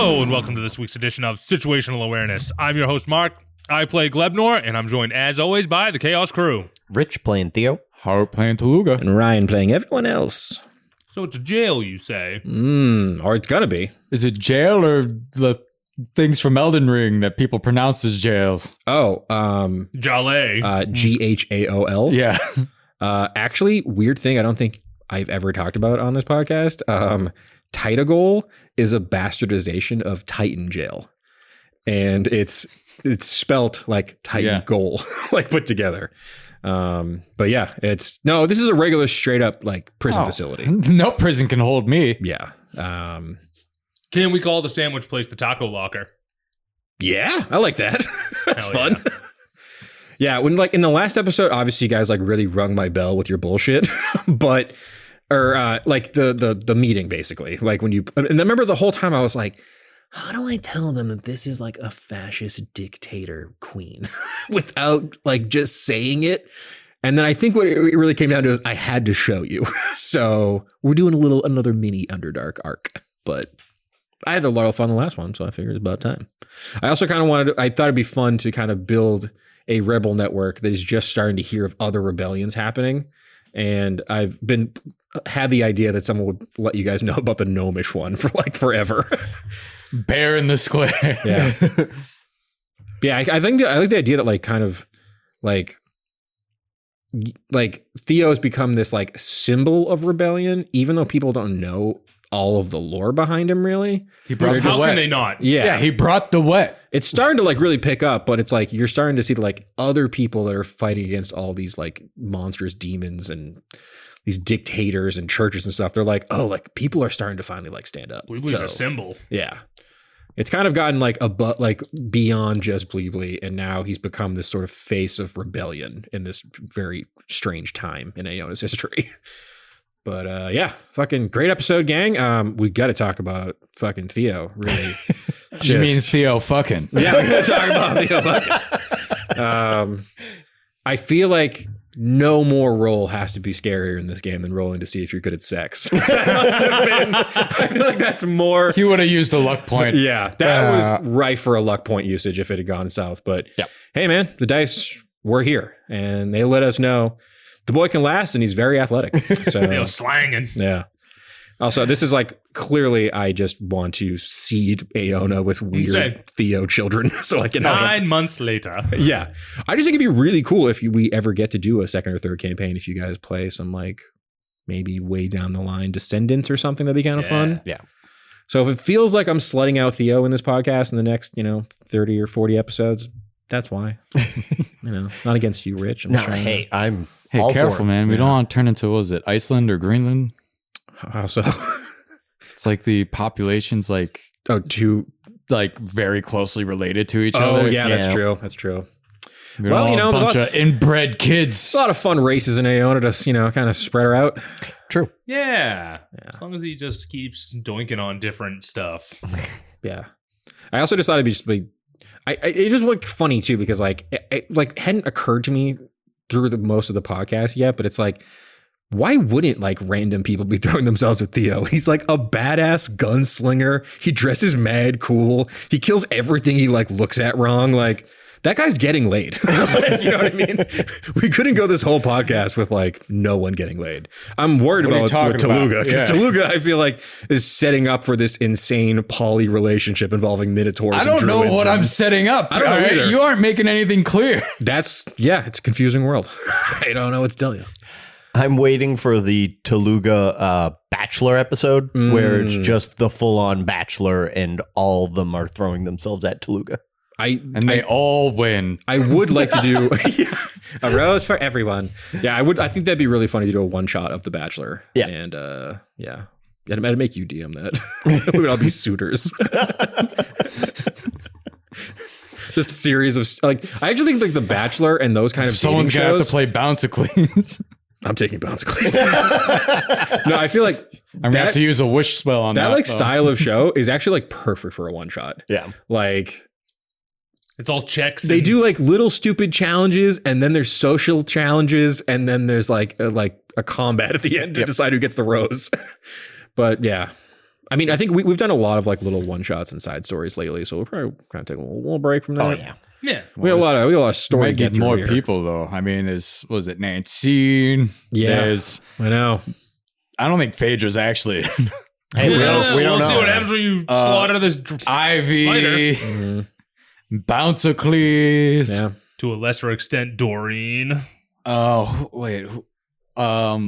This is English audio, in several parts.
Hello, and welcome to this week's edition of Situational Awareness. I'm your host, Mark. I play Glebnor, and I'm joined, as always, by the Chaos Crew. Rich playing Theo. Hart playing Taluga. And Ryan playing everyone else. So it's a jail, you say? Or it's gonna be. Is it jail or the things from Elden Ring that people pronounce as jails? Oh, Jale. Ghaol. Yeah. Actually, weird thing I don't think I've ever talked about on this podcast. Titagol is a bastardization of Titan Jail. And it's spelt like Titan Goal, like put together. But yeah, this is a regular straight up like prison facility. No prison can hold me. Yeah. Can we call the sandwich place the Taco Locker? Yeah, I like that. That's Hell fun. Yeah, when like in the last episode, obviously you guys like really rung my bell with your bullshit, but like the meeting basically, like when you and I remember the whole time I was like, how do I tell them that this is like a fascist dictator queen without like just saying it? And then I think what it really came down to is I had to show you. So we're doing another mini Underdark arc, but I had a lot of fun the last one, so I figured it's about time. I also kind of I thought it'd be fun to kind of build a rebel network that is just starting to hear of other rebellions happening. And I've had the idea that someone would let you guys know about the gnomish one for like forever. Bear in the square. Yeah. Yeah, I like the idea that like kind of like Theo has become this like symbol of rebellion, even though people don't know all of the lore behind him really. He brought the How wet. can they not? Yeah, he brought the wet. It's starting to like really pick up, but it's like you're starting to see like other people that are fighting against all these like monstrous demons and these dictators and churches and stuff. They're like, oh, like people are starting to finally like stand up. Bleebly's a symbol. Yeah. It's kind of gotten like like beyond just Bleebly, and now he's become this sort of face of rebellion in this very strange time in Aeona's history. But yeah, fucking great episode, gang. We got to talk about fucking Theo, really. You mean Theo fucking? Yeah, we're going to talk about Theo fucking. I feel like no more roll has to be scarier in this game than rolling to see if you're good at sex. That must have been. I feel like that's more. He would have used a luck point. Yeah, that was rife for a luck point usage if it had gone south. But hey, man, the dice were here, and they let us know the boy can last, and he's very athletic. So Slanging. yeah. Also, this is like clearly I just want to seed Aeona with weird Theo children so I can have 9 months later. Yeah. I just think it'd be really cool if we ever get to do a second or third campaign, if you guys play some like maybe way down the line Descendants or something, that'd be kind of fun. Yeah. So if it feels like I'm slutting out Theo in this podcast in the next, 30 or 40 episodes, that's why. Not against you, Rich. I'm Hey, all careful, man. We don't want to turn into, what was it, Iceland or Greenland? How so? It's like the population's like, like very closely related to each other. Oh, yeah, that's true. That's true. We're a bunch of inbred kids. A lot of fun races in Aeona to, kind of spread her out. True. Yeah. As long as he just keeps doinking on different stuff. Yeah. I also just thought it'd be it just looked funny too, because like it hadn't occurred to me through most of the podcast yet, but it's like, why wouldn't like random people be throwing themselves at Theo? He's like a badass gunslinger. He dresses mad cool. He kills everything he like looks at wrong. Like that guy's getting laid. You know what I mean? We couldn't go this whole podcast with like no one getting laid. I'm worried about with Taluga, because Taluga I feel like is setting up for this insane poly relationship involving minotaurs. I don't know what I'm setting up. I don't know either. You aren't making anything clear. It's a confusing world. I don't know what to tell you. I'm waiting for the Taluga Bachelor episode where it's just the full-on Bachelor and all of them are throwing themselves at Taluga. They all win. I would like to do a rose for everyone. Yeah, I think that'd be really funny to do a one-shot of The Bachelor. Yeah. And I'd make you DM that. We would all be suitors. Just a series of like, I actually think like The Bachelor and those kind of someone's dating gonna shows, have to play Bouncicles. I'm taking Bouncicles. No, I feel like I'm gonna have to use a wish spell on that. That like style of show is actually like perfect for a one shot. Yeah, like it's all checks. They do like little stupid challenges, and then there's social challenges, and then there's like a combat at the end to decide who gets the rose. But yeah, I mean, I think we've done a lot of like little one shots and side stories lately, so we'll probably kind of take a little break from that. Oh yeah. Yeah. We got a lot of story to Might get get more through here. people though. I mean, was it Nancy? Yeah. There's, I know. I don't think Phaedra's actually Hey, we don't we'll know. see what happens when you slaughter this Ivy, spider. Bouncicles. Yeah. To a lesser extent, Doreen. Oh wait, Oh,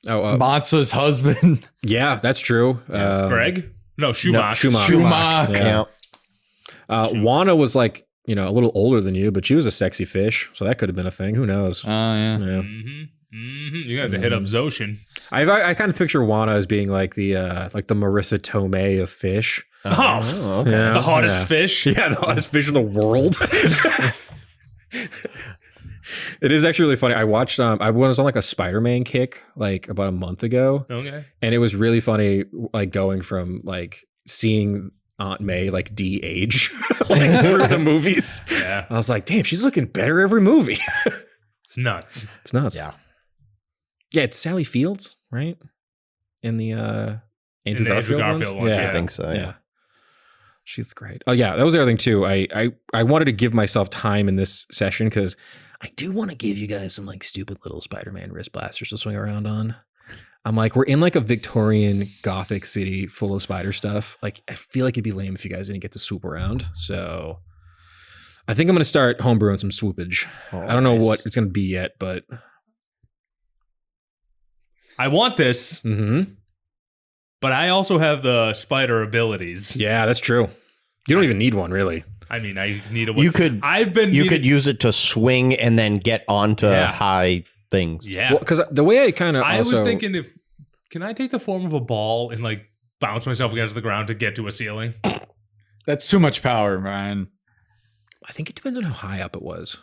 Matza's husband. yeah, that's true. Greg? No, Schumacher. Schumacher. Schumacher. Yeah. Juana was like, a little older than you, but she was a sexy fish, so that could have been a thing. Who knows? Oh yeah. Yeah. You got to hit up Zoshin. I kind of picture Juana as being like the Marissa Tomei of fish. Oh, okay. Yeah. the hottest Yeah. fish. Yeah, the hottest fish in the world. It is actually really funny. I watched I was on like a Spider-Man kick like about a month ago, Okay. and it was really funny like going from like seeing Aunt May like de-age like through the movies. Yeah. I was like, damn, she's looking better every movie. It's nuts. It's nuts. Yeah. Yeah, it's Sally Fields, right? In the Andrew In the Andrew Garfield ones, I think so. Yeah. She's great. Oh yeah, that was the other thing too. I wanted to give myself time in this session because I do want to give you guys some like stupid little Spider-Man wrist blasters to swing around on. I'm like, we're in like a Victorian Gothic city full of spider stuff. Like, I feel like it'd be lame if you guys didn't get to swoop around. So I think I'm going to start homebrewing some swoopage. I don't know what it's going to be yet, but I want this, but I also have the spider abilities. yeah, that's true. You don't even need one, really. I mean, I need a. You could You could use it to swing and then get onto Yeah. high things. Yeah. Well, because the way I kind of I was thinking can I take the form of a ball and like bounce myself against the ground to get to a ceiling? That's too much power, man. I think it depends on how high up it was.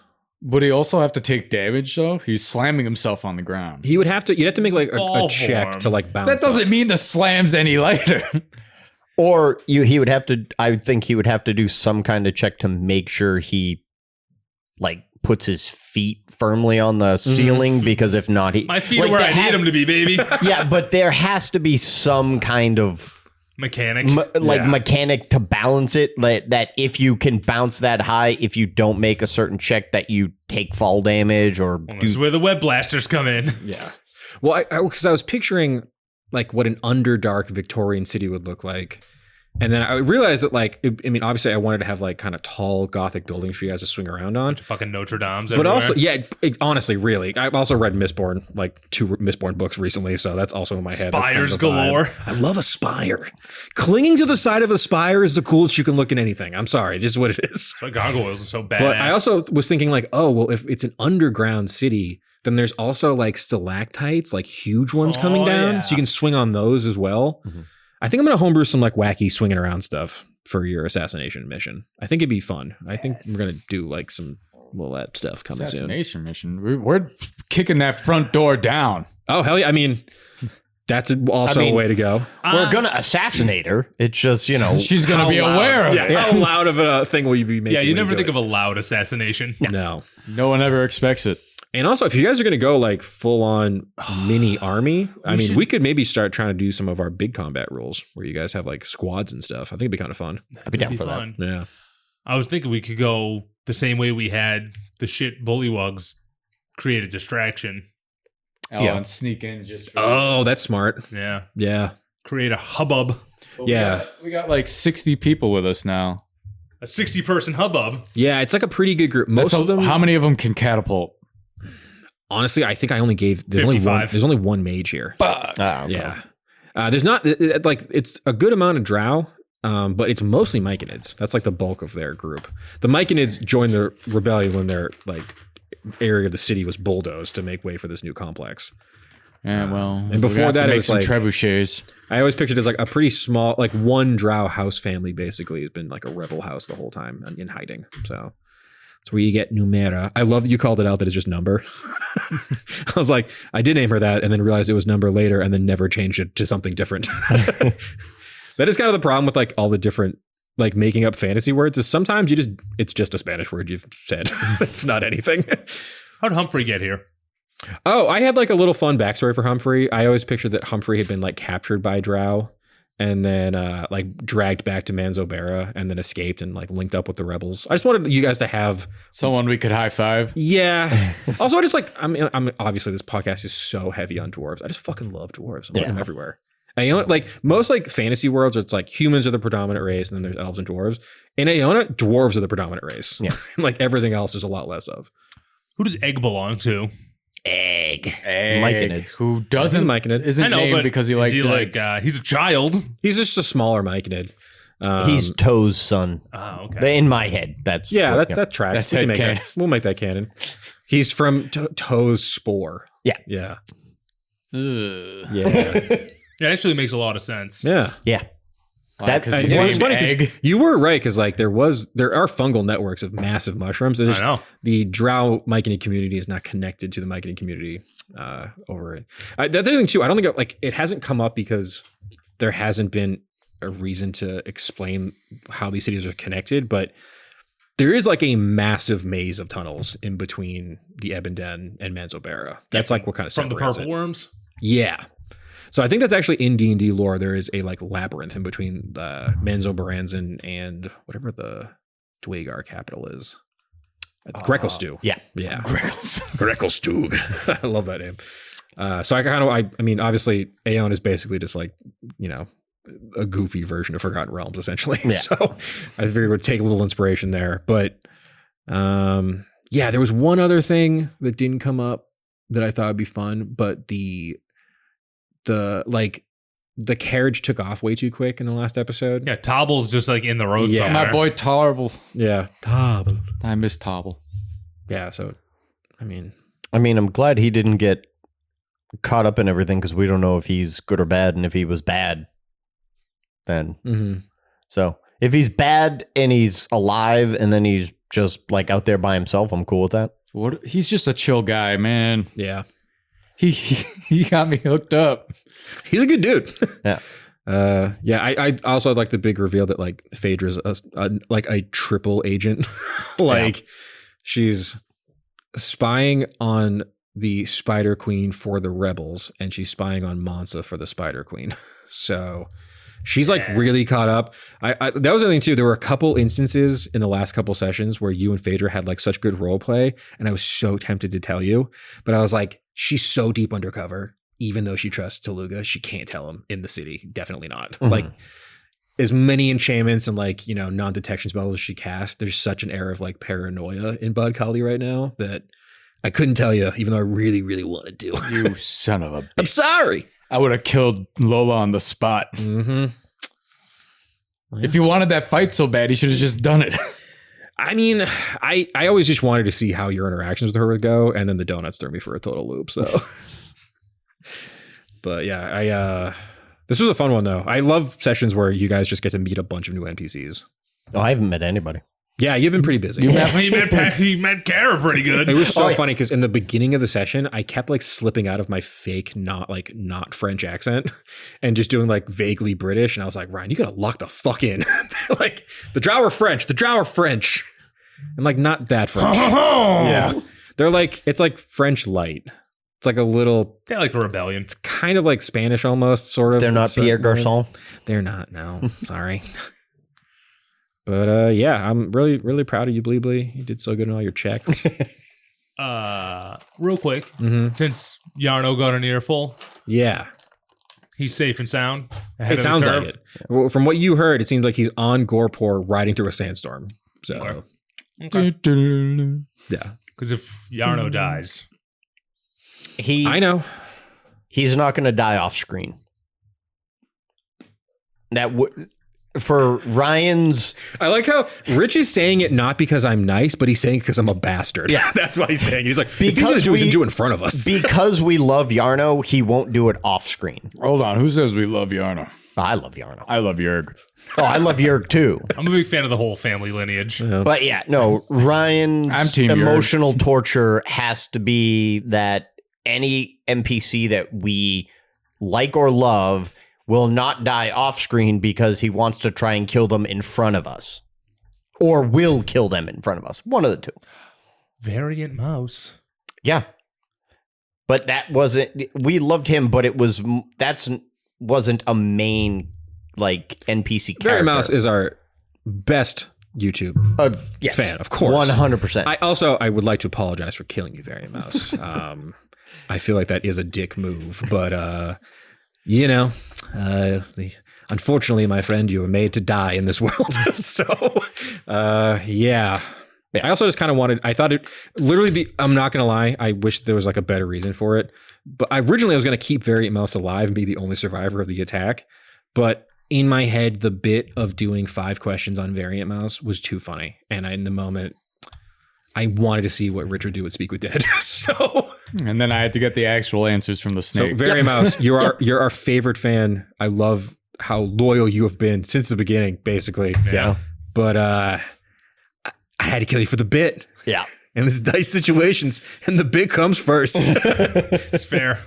Would he also have to take damage though? He's slamming himself on the ground. He would have to. You'd have to make like a Ball check form. to like bounce. That doesn't mean the slam's any lighter. Or he would have to. I would think he would have to do some kind of check to make sure he like puts his feet firmly on the ceiling, because if not, he My feet like, are where they I need have- them to be, baby. Yeah, but there has to be some kind of Mechanic. mechanic to balance it. That if you can bounce that high, if you don't make a certain check, that you take fall damage or This is where the web blasters come in. Yeah. Well, because I was picturing like what an underdark Victorian city would look like. And then I realized that like, I mean, obviously I wanted to have like kind of tall Gothic buildings for you guys to swing around on. Fucking Notre Dame's But everywhere. also, yeah, honestly, really. I've also read Mistborn, like 2 Mistborn books recently, so that's also in my head. That's kind Spires of the vibe. galore. I love a spire. Clinging to the side of a spire is the coolest you can look in anything. I'm sorry, just what it is. But gargoyles are so badass. But I also was thinking like, oh, well, if it's an underground city, then there's also like stalactites, like huge ones coming down. yeah. So you can swing on those as well. I think I'm going to homebrew some like wacky swinging around stuff for your assassination mission. I think it'd be fun. I think we're going to do like some that stuff coming soon. Assassination mission. We're kicking that front door down. Oh, hell yeah. I mean, that's also a way to go. we're gonna assassinate her. It's just She's gonna be aware of it. How loud of a thing will you be making? yeah, you when never do think it? of a loud assassination. No. No one ever expects it. And also, if you guys are going to go like full on mini army, I mean, we could maybe start trying to do some of our big combat rules where you guys have like squads and stuff. I think it'd be kind of fun. I'd be down It'd for fun. Yeah. I was thinking we could go the same way we had the shit bullywugs create a distraction. Oh, Yeah. and sneak in just. Oh, that's smart. Yeah. Yeah. Create a hubbub. Yeah. We got like 60 people with us now. A 60-person hubbub. Yeah. It's like a pretty good group. Most of them. How many of them can catapult? Honestly, I think I only gave. There's only 55. there's only one mage here. Fuck. Yeah. There's not like it's a good amount of drow, but it's mostly Myconids. That's like the bulk of their group. The Myconids joined the rebellion when their like area of the city was bulldozed to make way for this new complex. Yeah, well. And before that, it was some like trebuchets. I always pictured it as like a pretty small, like one drow house family basically has been like a rebel house the whole time in hiding. So it's where you get Numera. I love that you called it out that it's just number. I was like, I did name her that and then realized it was number later and then never changed it to something different. That is kind of the problem with like all the different like making up fantasy words is sometimes it's just a Spanish word you've said. It's not anything. How'd Humphrey get here? Oh, I had like a little fun backstory for Humphrey. I always pictured that Humphrey had been like captured by drow and then like dragged back to Manzobera and then escaped and like linked up with the rebels. I just wanted you guys to have Someone we could high five. Yeah. Also, I just like I'm obviously this podcast is so heavy on dwarves. I just fucking love dwarves. I love them everywhere. Iona, like most like fantasy worlds, it's like humans are the predominant race, and then there's elves and dwarves. In Iona, dwarves are the predominant race. Yeah. Like everything else, there's a lot less of. Who does Egg belong to? Egg. Myconid. Who doesn't Myconid. Isn't named because he liked he's a child. He's just a smaller Myconid. He's Toe's son. Oh, okay. In my head, that's that tracks. That's canon. We'll make that canon. He's from Toe's spore. Yeah. Yeah. Yeah. It actually makes a lot of sense. Yeah. Yeah. Because he's It's named funny 'cause Egg. you were right because like there are fungal networks of massive mushrooms. I know. The Drow Myconid community is not connected to the Myconid community over it. The other thing too, I don't think it hasn't come up because there hasn't been a reason to explain how these cities are connected, but there is like a massive maze of tunnels in between the Ebenden and Manzobera. That's like what kind of From the separates purple it. worms? Yeah. So I think that's actually in D&D lore. There is a like labyrinth in between the Manzoberanzan and whatever the Dwagar capital is. Grekelstug. Yeah. Yeah. Grekelstug. I love that name. So I mean, obviously Aeon is basically just like, you know, a goofy version of Forgotten Realms, essentially. Yeah. So I figured we'd take a little inspiration there. But yeah, there was one other thing that didn't come up that I thought would be fun, but the carriage took off way too quick in the last episode. Yeah, Tobble's just like in the road Yeah. somewhere. My boy Tarble. Yeah. Tobble. I miss Tobble. Yeah. So, I mean, I'm glad he didn't get caught up in everything because we don't know if he's good or bad, and if he was bad, then. So if he's bad and he's alive and then he's just like out there by himself, I'm cool with that. What? He's just a chill guy, man. yeah. He got me hooked up. He's a good dude. Yeah. Yeah. I also like the big reveal that like Phaedra's like a triple agent. Like she's spying on the Spider Queen for the rebels, and she's spying on Mansa for the Spider Queen. So she's like really caught up. That was the thing too. There were a couple instances in the last couple sessions where you and Phaedra had like such good role play, and I was so tempted to tell you, but I was like, she's so deep undercover. Even though she trusts Teluga, she can't tell him in the city. Definitely not. Mm-hmm. Like as many enchantments and like, you know, non-detection spells as she casts, there's such an air of like paranoia in Bud Kali right now that I couldn't tell you, even though I really, really wanted to. You son of a bitch. I'm sorry. I would have killed Lola on the spot. Mm-hmm. If you wanted that fight so bad, he should have just done it. I mean, I always just wanted to see how your interactions with her would go, and then the donuts threw me for a total loop. So, but yeah, this was a fun one though. I love sessions where you guys just get to meet a bunch of new NPCs. Oh, I haven't met anybody. Yeah, you've been pretty busy. He met Kara pretty good. It was so funny because in the beginning of the session, I kept like slipping out of my fake, not French accent and just doing like vaguely British. And I was like, Ryan, you gotta lock the fuck in. Like the Drow are French. I'm like, not that French. Yeah. They're like, it's like French light. It's like a little, They're like a rebellion. it's kind of like Spanish almost, sort of. They're not Pierre Garçon. They're not, no. Sorry. But yeah, I'm really, really proud of you, Bleebly. You did so good in all your checks. Real quick, since Yarno got an earful, Yeah. he's safe and sound. ahead It of the sounds curve. like it. Well, from what you heard, it seems like he's on Gorepore riding through a sandstorm. So, Okay. yeah. Because if Yarno dies, I know. He's not going to die off screen. That would for Ryan's. I like how Rich is saying it not because I'm nice, but he's saying it because I'm a bastard. Yeah, that's what he's saying. He's like, if he's Because going to do it, he we- can do it in front of us. Because we love Yarno, he won't do it off screen. Hold on. Who says we love Yarno? I love Yarno. I love Yerg. Oh, I love Yerg too. I'm a big fan of the whole family lineage. But yeah, no, I'm Ryan's Team Yerg. emotional torture has to be that any NPC that we like or love will not die off screen because he wants to try and kill them in front of us. Or will kill them in front of us. One of the two. Variant mouse. Yeah. But that wasn't, we loved him, but wasn't a main like NPC character. Very Mouse is our best YouTube yes, fan, of course. 100%. I would like to apologize for killing you, Very Mouse. I feel like that is a dick move, but unfortunately, my friend, you were made to die in this world. So, yeah. I also just kind of I'm not going to lie, I wish there was like a better reason for it. But originally I was going to keep Variant Mouse alive and be the only survivor of the attack. But in my head, the bit of doing 5 questions on Variant Mouse was too funny. And in the moment, I wanted to see what Richard do with Speak with Dead. And then I had to get the actual answers from the snake. So Variant Mouse, you're our favorite fan. I love how loyal you have been since the beginning, basically. Yeah. But I had to kill you for the bit. Yeah. And this dice situations, and the bit comes first. It's fair.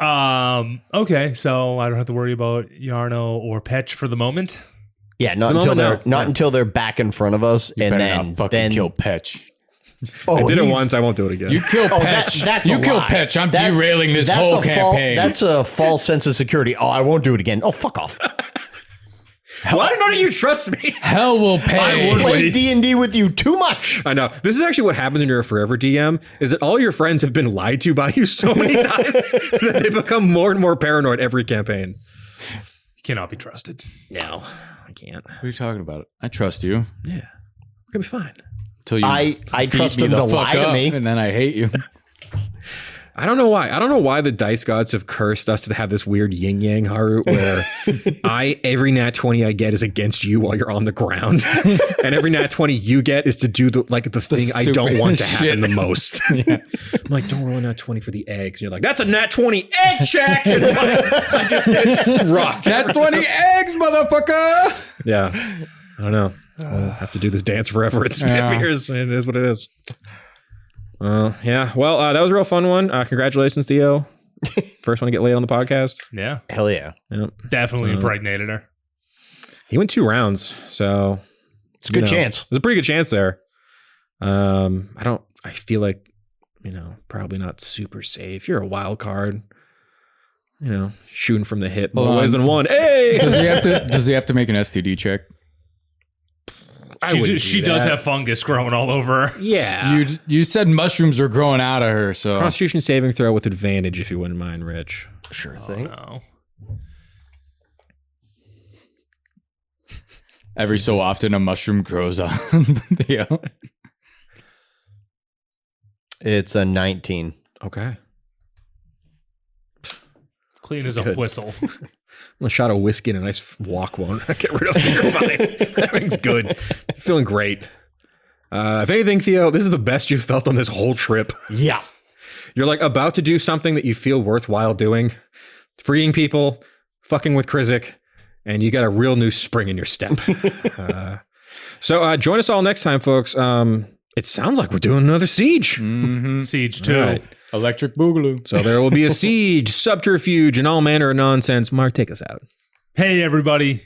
Okay, so I don't have to worry about Yarno or Petch for the moment. Yeah, not until they're back in front of us, You and better not fucking kill Petch. I did it once. I won't do it again. You kill Petch. That's you a kill lie. Petch. I'm derailing this whole campaign. That's a false sense of security. Oh, I won't do it again. Oh, fuck off. Why do none of you trust me? Hell will pay. I play D&D with you too much. I know. This is actually what happens when you're a forever DM, is that all your friends have been lied to by you so many times that they become more and more paranoid every campaign. You cannot be trusted. No, I can't. What are you talking about? I trust you. Yeah. We're going to be fine. Until you I trust beat me them the to fuck lie to up, me. and then I hate you. I don't know why. I don't know why the dice gods have cursed us to have this weird yin yang, Haru, where every nat 20 I get is against you while you're on the ground, and every nat 20 you get is to do the thing I don't want to happen the most. Yeah. I'm like, don't roll a nat 20 for the eggs. And you're like, that's a nat 20 egg check. And I just get rocked. Nat 20 eggs, motherfucker. Yeah, I don't know. I'll have to do this dance forever. It's years. It is what it is. Yeah. Well, that was a real fun one. Congratulations, Theo. First one to get laid on the podcast. Yeah. Hell yeah. Yep. Definitely impregnated her. He went 2 rounds, so It's a good chance. There's a pretty good chance there. I feel like, probably not super safe. You're a wild card. Shooting from the hip more ways than one. Hey! Does he have to make an STD check? She does have fungus growing all over her. Yeah. You said mushrooms are growing out of her, so Constitution saving throw with advantage, if you wouldn't mind, Rich. Sure thing. No. every so often a mushroom grows on Theo. It's a 19. Okay. Clean as a Good. whistle. A shot of whiskey and a nice walk won't get rid of finger fighting. Everything's good. Feeling great. If anything, Theo, this is the best you've felt on this whole trip. Yeah. You're like about to do something that you feel worthwhile doing, freeing people, fucking with Krizik, and you got a real new spring in your step. So join us all next time, folks. It sounds like we're doing another siege. Mm-hmm. Siege 2. Right. Electric Boogaloo. So there will be a siege, subterfuge, and all manner of nonsense. Mark, take us out. Hey, everybody.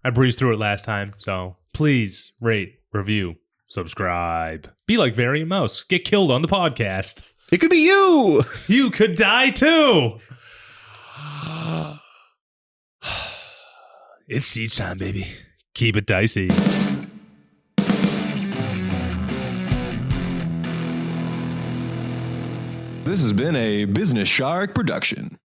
I breezed through it last time, so please rate, review, subscribe. Be like Variant Mouse. Get killed on the podcast. It could be you. You could die too. It's siege time, baby. Keep it dicey. This has been a Business Shark production.